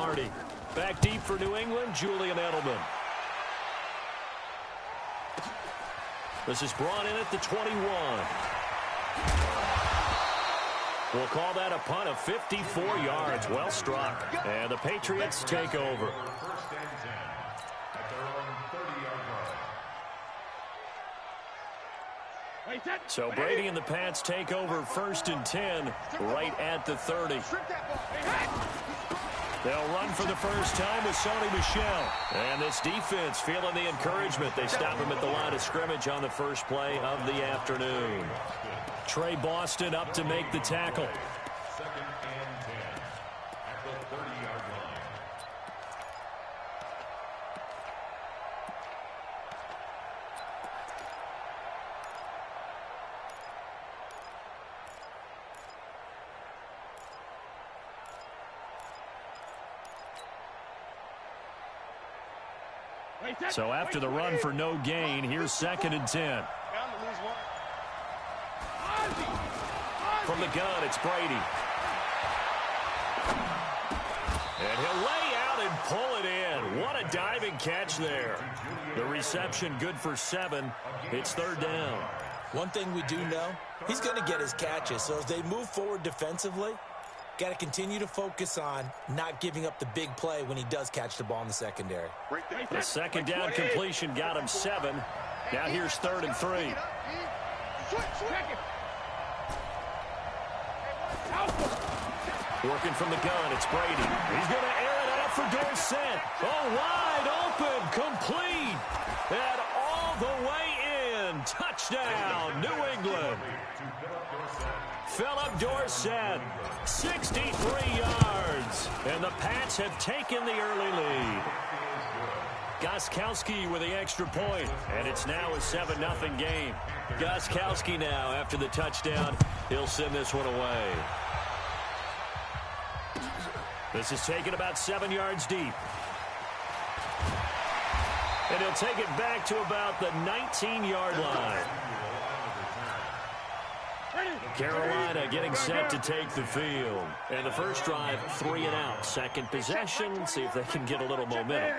Lombardi. Back deep for New England, Julian Edelman. This is brought in at the 21. We'll call that a punt of 54 yards. Well struck. And the Patriots take over. So Brady and the Pats take over 1st and 10 right at the 30. They'll run for the first time with Sony Michel. And this defense feeling the encouragement. They stop him at the line of scrimmage on the first play of the afternoon. Trey Boston up to make the tackle. 2nd and 10 at the 30-yard line. So after the run for no gain, here's 2nd and 10. From the gun, it's Brady. And he'll lay out and pull it in. What a diving catch there. The reception good for 7. It's 3rd down. One thing we do know, he's going to get his catches. So as they move forward defensively, got to continue to focus on not giving up the big play when he does catch the ball in the secondary. The 2nd down completion got him 7. Now here's 3rd and 3. Working from the gun, it's Brady. He's going to air it out for Dorsett. Oh, wide open, complete, and all the way in. Touchdown, New England. Philip Dorsett, 63 yards, and the Pats have taken the early lead. Gostkowski with the extra point, and it's now a 7-0 game. Gostkowski now, after the touchdown, he'll send this one away. This is taken about 7 yards deep. And he'll take it back to about the 19-yard line. Carolina getting set to take the field. And the first drive, 3 and out. Second possession, see if they can get a little momentum.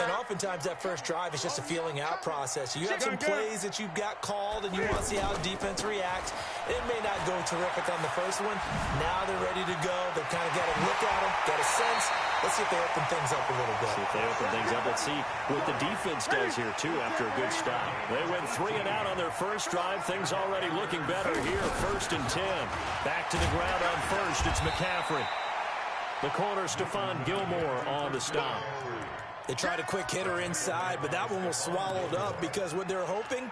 And oftentimes that first drive is just a feeling out process. You have some plays that you've got called and you want to see how the defense reacts. It may not go terrific on the first one. Now they're ready to go. They've kind of got a look at them, got a sense. Let's see if they open things up a little bit. See if they open things up. Let's see what the defense does here, too, after a good stop. They went 3 and out on their first drive. Things already looking better here. 1st and 10. Back to the ground on first. It's McCaffrey. The corner, Stephon Gilmore on the stop. They tried a quick hitter inside, but that one was swallowed up because what they're hoping,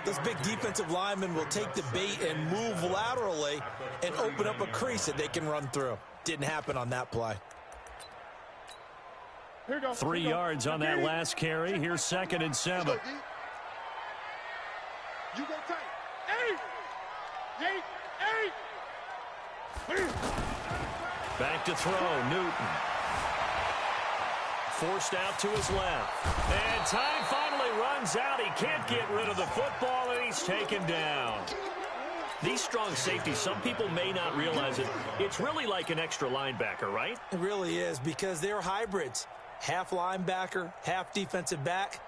those big defensive linemen will take the bait and move laterally and open up a crease that they can run through. Didn't happen on that play. 3 yards on that last carry. Here's 2nd and 7. You go tight. 8. Back to throw, Newton. Forced out to his left. And time finally runs out. He can't get rid of the football, and he's taken down. These strong safeties, some people may not realize it. It's really like an extra linebacker, right? It really is, because they're hybrids. Half linebacker, half defensive back.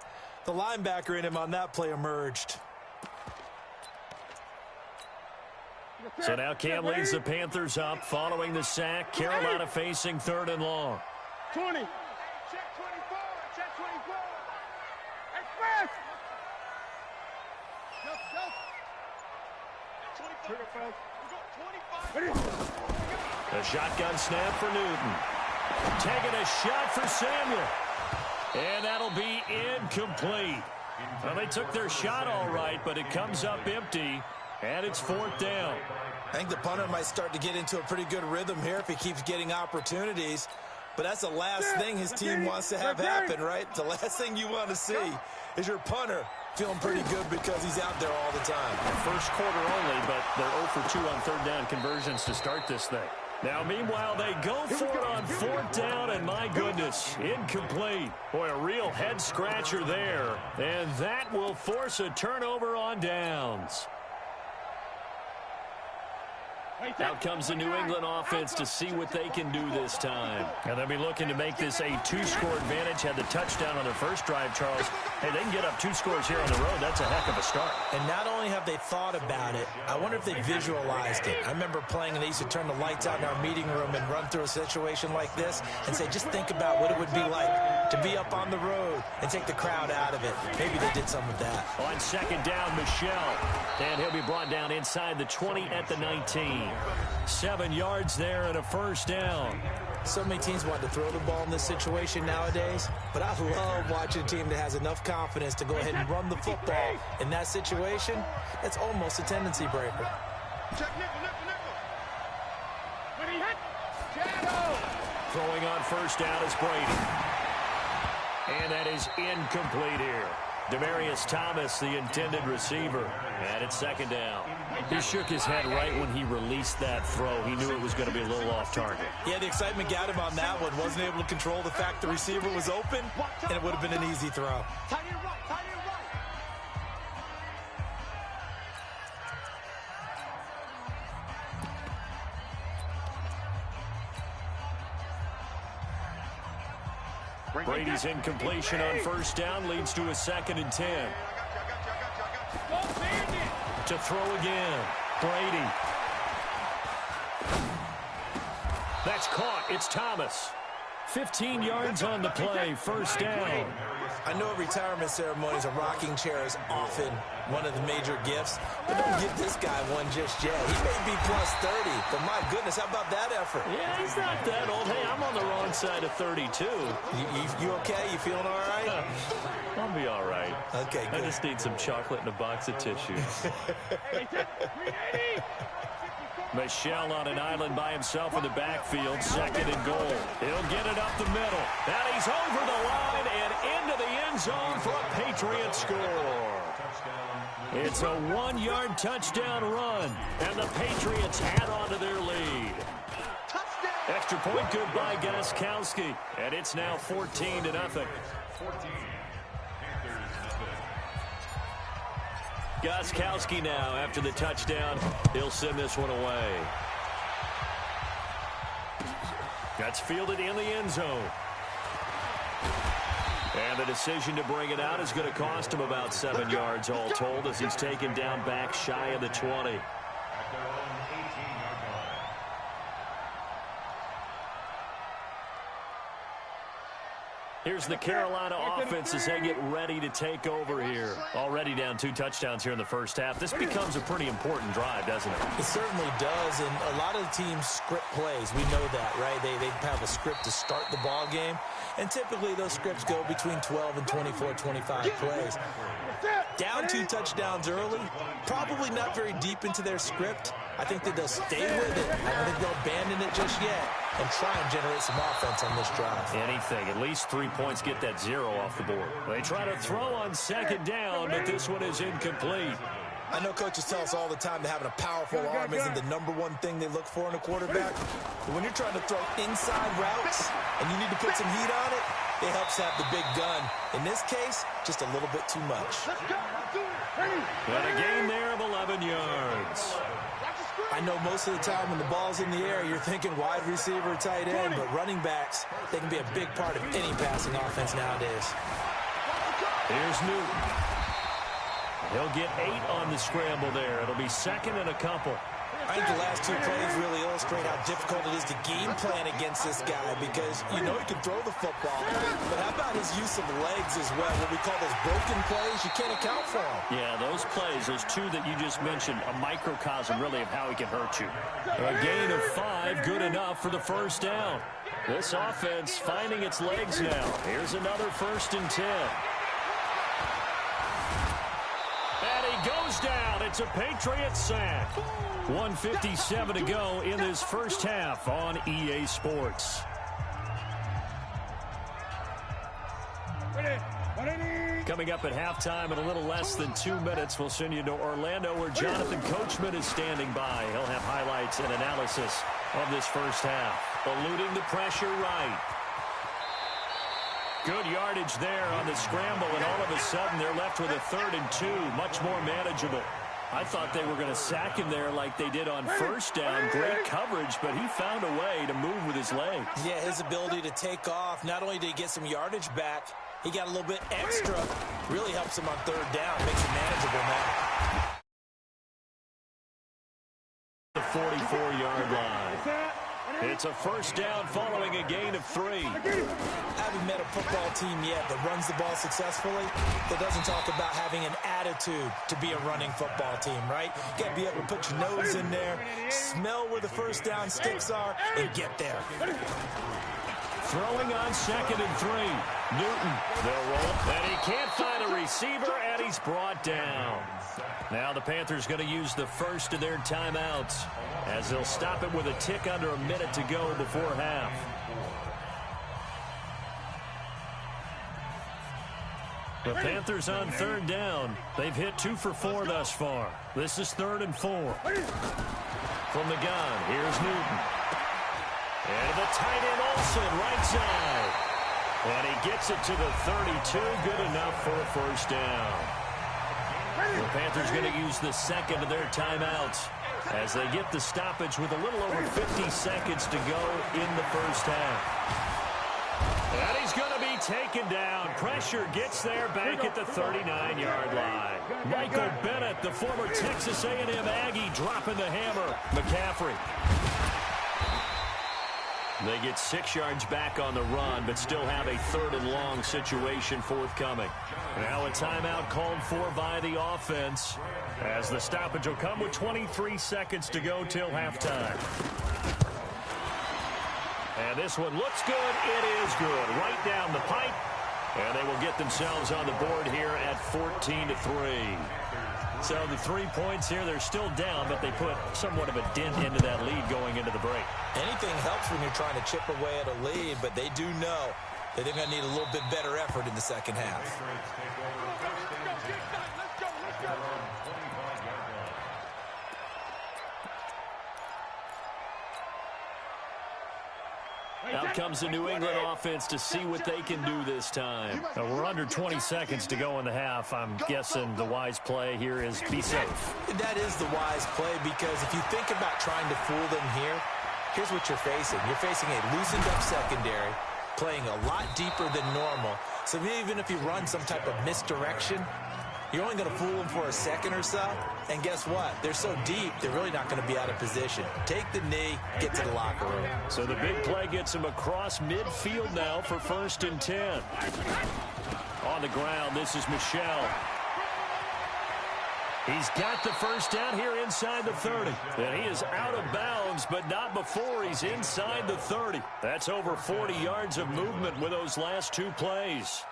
The linebacker in him on that play emerged. So now Cam leads the Panthers up following the sack. Carolina facing 3rd and long. 20. Check 24. Check 24. Express. A shotgun snap for Newton. Taking a shot for Samuel. And that'll be incomplete. Well, they took their shot all right, but it comes up empty. And it's 4th down. I think the punter might start to get into a pretty good rhythm here if he keeps getting opportunities. But that's the last thing his team wants to have happen, right? The last thing you want to see is your punter feeling pretty good because he's out there all the time. The first quarter only, but they're 0 for 2 on 3rd down conversions to start this thing. Now, meanwhile, they go for it on 4th down, and my goodness, incomplete. Boy, a real head-scratcher there. And that will force a turnover on downs. Out comes the New England offense to see what they can do this time. And they'll be looking to make this a two-score advantage. Had the touchdown on their first drive, Charles. Hey, they can get up 2 scores here on the road. That's a heck of a start. And not only have they thought about it, I wonder if they visualized it. I remember playing, and they used to turn the lights out in our meeting room and run through a situation like this and say, just think about what it would be like to be up on the road and take the crowd out of it. Maybe they did some of that. On second down, Michelle. And he'll be brought down inside the 20 at the 19. 7 yards there and a first down. So many teams want to throw the ball in this situation nowadays, but I love watching a team that has enough confidence to go ahead and run the football. In that situation, it's almost a tendency breaker. Check nickel. When he hit, shadow. Throwing on first down is Brady. And that is incomplete here. Demarius Thomas, the intended receiver. And it's second down. He shook his head right when he released that throw. He knew it was going to be a little off target. Yeah, the excitement got him on that one. Wasn't able to control the fact the receiver was open, and it would have been an easy throw. Brady's incompletion on first down leads to a 2nd and 10. To throw again. Brady. That's caught. It's Thomas. 15 yards on the play. First down. I know retirement ceremonies, a rocking chair is often one of the major gifts, but don't give this guy one just yet. He may be plus 30, but my goodness, how about that effort? Yeah, he's not that old. Hey, I'm on the wrong side of 32. You okay? You feeling all right? I'll be all right. Okay, good. I just need some chocolate and a box of tissues. Michelle on an island by himself in the backfield, 2nd and goal. He'll get it up the middle. And he's over the line and into the end zone for a Patriot score. It's a 1-yard touchdown run, and the Patriots add on to their lead. Extra point good by Gostkowski, and it's now 14-0. Gostkowski now, after the touchdown, he'll send this one away. That's fielded in the end zone. And the decision to bring it out is going to cost him about 7 yards all told as he's taken down back shy of the 20. Here's the Carolina offense as they get ready to take over here. Already down 2 touchdowns here in the first half. This becomes a pretty important drive, doesn't it? It certainly does, and a lot of the teams script plays. We know that, right? They have a script to start the ball game, and typically those scripts go between 12 and 24, 25 plays. Down 2 touchdowns early, probably not very deep into their script. I think that they'll stay with it. I don't think they'll abandon it just yet and try and generate some offense on this drive. Anything. At least 3 points, get that 0 off the board. They try to throw on second down, but this one is incomplete. I know coaches tell us all the time that having a powerful arm isn't the #1 thing they look for in a quarterback. But when you're trying to throw inside routes and you need to put some heat on it, it helps have the big gun. In this case, just a little bit too much. And a gain there of 11 yards. I know most of the time when the ball's in the air, you're thinking wide receiver, tight end, but running backs, they can be a big part of any passing offense nowadays. Here's Newton. He'll get 8 on the scramble there. It'll be 2nd and a couple. I think the last 2 plays really illustrate how difficult it is to game plan against this guy because you know he can throw the football, but how about his use of legs as well? What we call those broken plays, you can't account for them. Yeah, those plays, those 2 that you just mentioned, a microcosm really of how he can hurt you. A gain of 5, good enough for the first down. This offense finding its legs now. Here's another 1st and 10. And he goes down. It's a Patriot sack. 1:57 to go in this first half on EA Sports. Coming up at halftime in a little less than 2 minutes, we'll send you to Orlando where Jonathan Coachman is standing by. He'll have highlights and analysis of this first half. Eluding the pressure right. Good yardage there on the scramble, and all of a sudden they're left with a 3rd and 2, much more manageable. I thought they were going to sack him there like they did on first down. Great coverage, but he found a way to move with his legs. Yeah, his ability to take off, not only did he get some yardage back, he got a little bit extra. Really helps him on third down, makes it manageable now. The 44-yard line. It's a first down following a gain of 3. I haven't met a football team yet that runs the ball successfully that doesn't talk about having an attitude to be a running football team, right? You got to be able to put your nose in there, smell where the first down sticks are, and get there. Throwing on 2nd and 3. Newton, they'll roll, and he can't find a receiver, and he's brought down. Now the Panthers going to use the first of their timeouts as they'll stop it with a tick under a minute to go before half. The Panthers on third down. They've hit 2 for 4 thus far. This is 3rd and 4. From the gun, here's Newton. And the tight end Olsen, right side. And he gets it to the 32. Good enough for a first down. The Panthers going to use the second of their timeouts as they get the stoppage with a little over 50 seconds to go in the first half. And he's going to be taken down. Pressure gets there back at the 39-yard line. Michael Bennett, the former Texas A&M Aggie, dropping the hammer. McCaffrey. They get 6 yards back on the run, but still have a 3rd and long situation forthcoming. Now a timeout called for by the offense as the stoppage will come with 23 seconds to go till halftime. And this one looks good. It is good. Right down the pipe. And they will get themselves on the board here at 14-3. So the 3 points here, they're still down, but they put somewhat of a dent into that lead going into the break. Anything helps when you're trying to chip away at a lead, but they do know that they're going to need a little bit better effort in the second half. Out comes the New England offense to see what they can do this time. We're under 20 seconds to go in the half. I'm guessing the wise play here is be safe. That is the wise play, because if you think about trying to fool them here, here's what you're facing. You're facing a loosened up secondary, playing a lot deeper than normal. So even if you run some type of misdirection, you're only going to fool them for a second or so. And guess what? They're so deep, they're really not going to be out of position. Take the knee, get to the locker room. So the big play gets him across midfield now for 1st and 10. On the ground, this is Michel. He's got the first down here inside the 30. And he is out of bounds, but not before he's inside the 30. That's over 40 yards of movement with those last 2 plays.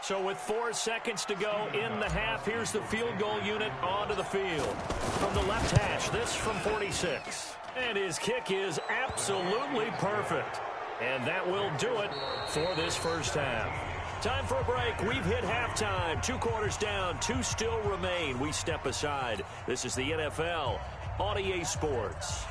So with 4 seconds to go in the half, here's the field goal unit onto the field. From the left hash, this from 46. And his kick is absolutely perfect. And that will do it for this first half. Time for a break. We've hit halftime. 2 quarters down, 2 still remain. We step aside. This is the NFL on EA Sports.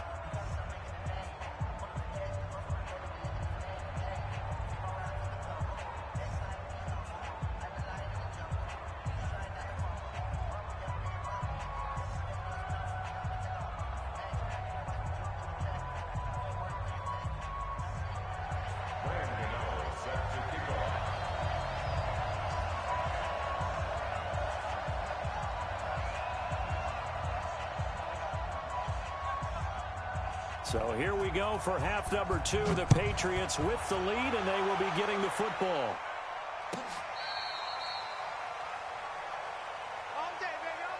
So here we go for half number 2. The Patriots with the lead, and they will be getting the football. All day, baby, all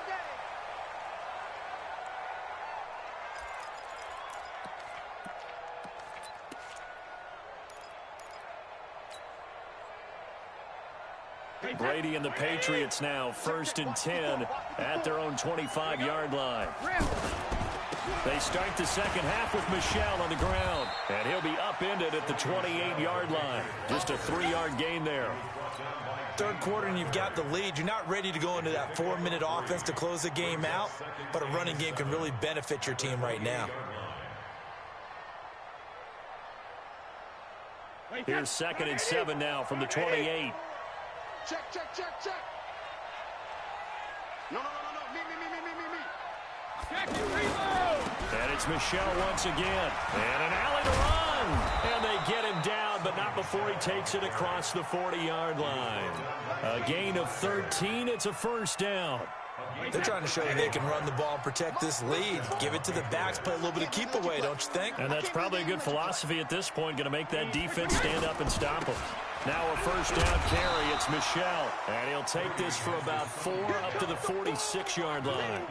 day. Brady and the Patriots now 1st and 10 at their own 25-yard line. They start the second half with Michel on the ground, and he'll be upended at the 28-yard line. Just a 3-yard gain there. Third quarter and you've got the lead. You're not ready to go into that 4-minute offense to close the game out, but a running game can really benefit your team right now. Here's 2nd and 7 now from the 28. Check, check, check, check. No. Me. And it's Michelle once again. And an alley to run. And they get him down, but not before he takes it across the 40-yard line. A gain of 13. It's a first down. They're trying to show you they can run the ball and protect this lead. Give it to the backs, play a little bit of keep away, don't you think? And that's probably a good philosophy at this point, going to make that defense stand up and stop them. Now a first down carry, it's Michelle. And he'll take this for about 4 up to the 46-yard line.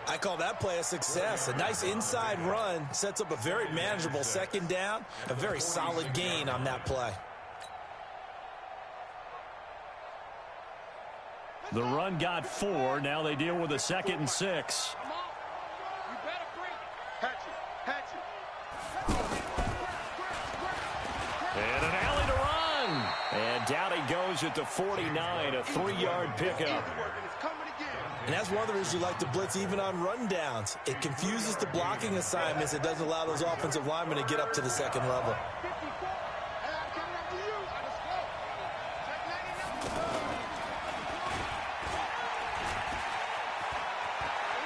I call that play a success. A nice inside run sets up a very manageable second down. A very solid gain on that play. The run got 4. Now they deal with a 2nd and 6. And an alley to run. And down he goes at the 49, a 3-yard pickup. And that's one of the reasons you like to blitz even on rundowns. It confuses the blocking assignments. It doesn't allow those offensive linemen to get up to the second level.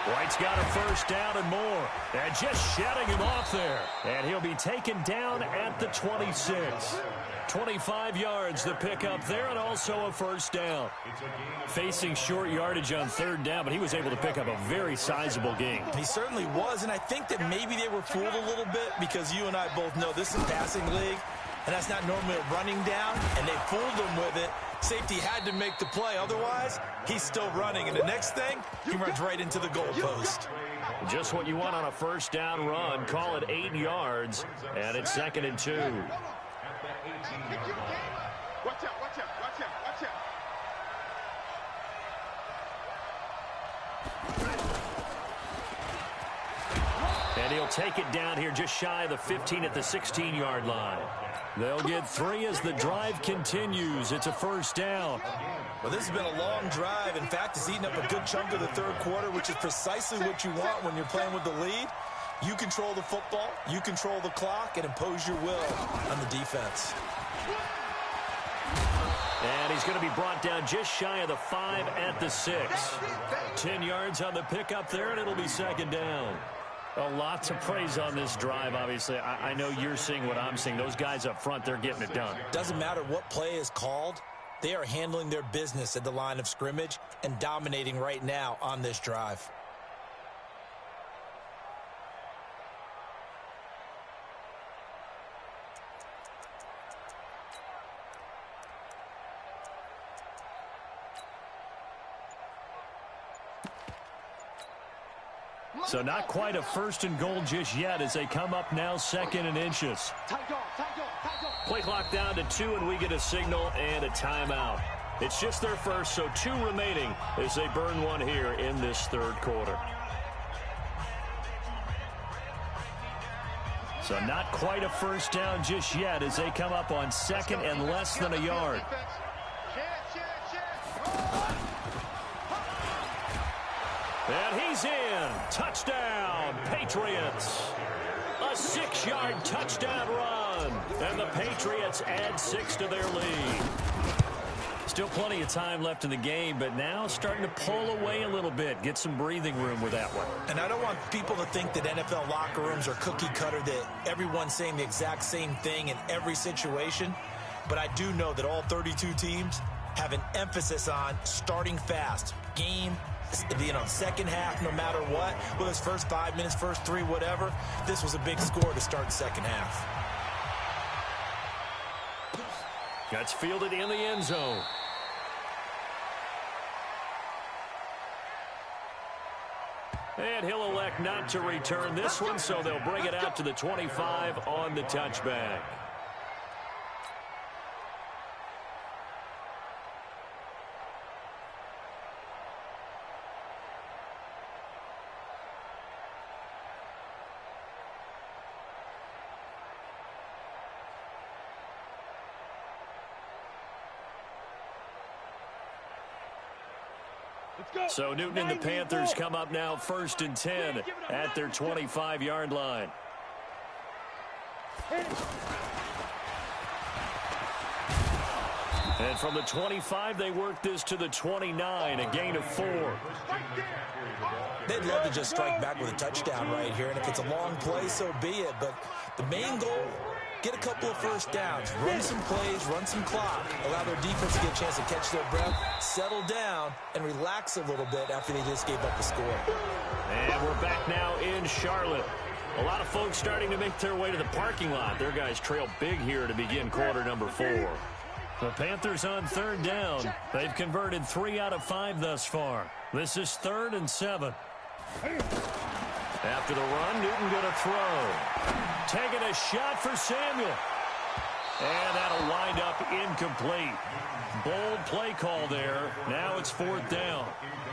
White's got a first down and more. And just shutting him off there. And he'll be taken down at the 26. 25 yards the pickup there, and also a first down. Facing short yardage on 3rd down, but he was able to pick up a very sizable gain. He certainly was, and I think that maybe they were fooled a little bit because you and I both know this is a passing league, and that's not normally a running down, and they fooled him with it. Safety had to make the play. Otherwise, he's still running, and the next thing, he runs right into the goalpost. Just what you want on a first down run. Call it 8 yards, and it's 2nd and 2. Watch out, watch out, watch out, watch out. And he'll take it down here just shy of the 15 at the 16-yard line. They'll get 3 as the drive continues. It's a first down. Well, this has been a long drive. In fact, it's eaten up a good chunk of the 3rd quarter, which is precisely what you want when you're playing with the lead. You control the football, you control the clock, and impose your will on the defense. And he's going to be brought down just shy of the 5 at the 6. 10 yards on the pickup there, and it'll be 2nd down. A lot to praise on this drive, obviously. I know you're seeing what I'm seeing. Those guys up front, they're getting it done. Doesn't matter what play is called. They are handling their business at the line of scrimmage and dominating right now on this drive. So not quite a 1st and goal just yet as they come up now 2nd and inches. Play clock down to 2, and we get a signal and a timeout. It's just their first, so 2 remaining as they burn one here in this 3rd quarter. So not quite a first down just yet as they come up on 2nd and less than a yard. And he's in. Touchdown, Patriots. A 6-yard touchdown run. And the Patriots add 6 to their lead. Still plenty of time left in the game, but now starting to pull away a little bit. Get some breathing room with that one. And I don't want people to think that NFL locker rooms are cookie cutter, that everyone's saying the exact same thing in every situation. But I do know that all 32 teams have an emphasis on starting fast. Game, second half, no matter what, whether it's first 5 minutes, first 3, whatever, this was a big score to start the second half. That's fielded in the end zone. And he'll elect not to return this one, so they'll bring it out to the 25 on the touchback. So Newton and the Panthers come up now 1st and 10 at their 25-yard line. And from the 25, they work this to the 29, a gain of 4. They'd love to just strike back with a touchdown right here, and if it's a long play, so be it. But the main goal, get a couple of first downs, run some plays, run some clock, allow their defense to get a chance to catch their breath, settle down, and relax a little bit after they just gave up the score. And we're back now in Charlotte. A lot of folks starting to make their way to the parking lot. Their guys trail big here to begin quarter number 4. The Panthers on 3rd down. They've converted 3 out of 5 thus far. This is 3rd and 7. After the run, Newton going to throw. Taking a shot for Samuel. And that'll wind up incomplete. Bold play call there. Now it's 4th down.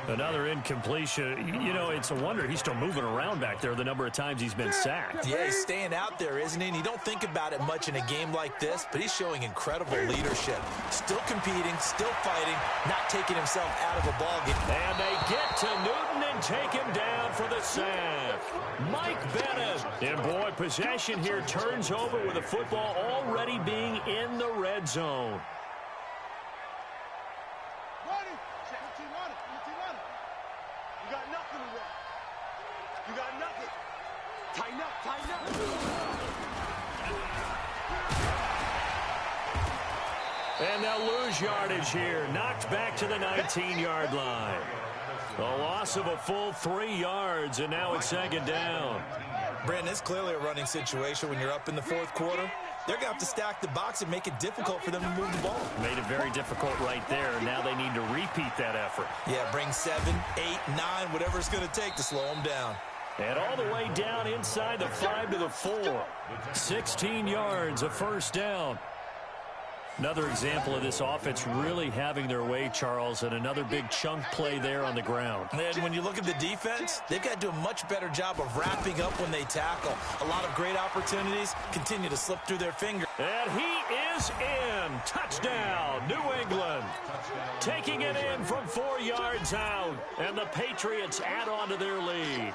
Another incompletion. You know, it's a wonder he's still moving around back there the number of times he's been sacked. Yeah, he's staying out there, isn't he? And you don't think about it much in a game like this, but he's showing incredible leadership. Still competing, still fighting, not taking himself out of a ball game. And they get to Newton and take him down for the sack. Mike Bennett. And boy, possession here turns over with the football already being in the red zone. You got nothing to run. You got nothing. Tighten up, tighten up. And they'll lose yardage here. Knocked back to the 19-yard line. A loss of a full 3 yards, and now it's 2nd down. Brandon, it's clearly a running situation when you're up in the 4th quarter. They're going to have to stack the box and make it difficult for them to move the ball. Made it very difficult right there. Now they need to repeat that effort. Yeah, bring 7, 8, 9, whatever it's going to take to slow them down. And all the way down inside the 5 to the 4. 16 yards, a 1st down. Another example of this offense really having their way, Charles, and another big chunk play there on the ground. And when you look at the defense, they've got to do a much better job of wrapping up when they tackle. A lot of great opportunities continue to slip through their fingers. And he is in. Touchdown, New England. Taking it in from 4 yards out. And the Patriots add on to their lead.